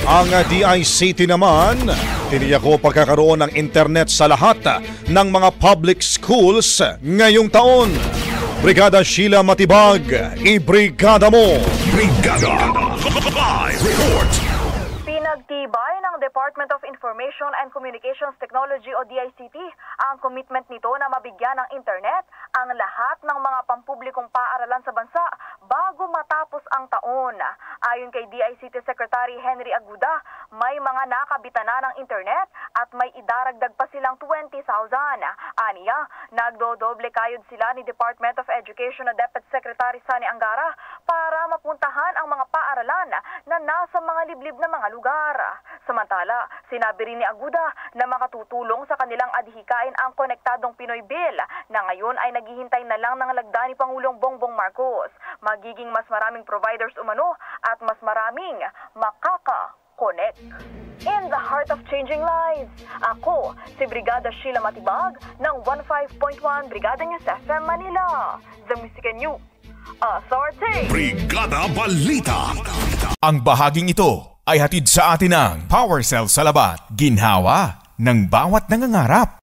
Ang DICT naman, tiniyak ko pagkakaroon ng internet sa lahat ng mga public schools ngayong taon. Brigada Sheila Matibag, ibrigada mo! Brigada Live Report! Pinagtibay ng Department of Information and Communications Technology o DICT ang commitment nito na mabigyan ng internet ang lahat ng mga pampublikong paaralan sa bansa bago matapos ang taon. Ayon kay DICT Secretary Henry Aguda, may mga nakabitan na ng internet at may idaragdag pa silang 20,000. Aniya, nagdodoble kayod sila ni Department of Education na Deputy Secretary Sani Angara para mapuntahan ang mga paaralan na nasa mga liblib na mga lugar. Samantala, sinabi rin ni Aguda na makatutulong sa kanilang adhikain ang Konektadong Pinoy Bill na ngayon ay naghihintay na lang ng lagda ni Pangulong Bongbong Marcos. Magiging mas maraming providers umano at mas maraming makaka-connect. In the heart of changing lives, ako si Brigada Sheila Matibag ng 15.1 Brigada News FM Manila. The Music and You Authority. Brigada Balita. Ang bahaging ito ay hatid sa atin ng Power Cell Salabat, ginhawa ng bawat nangangarap.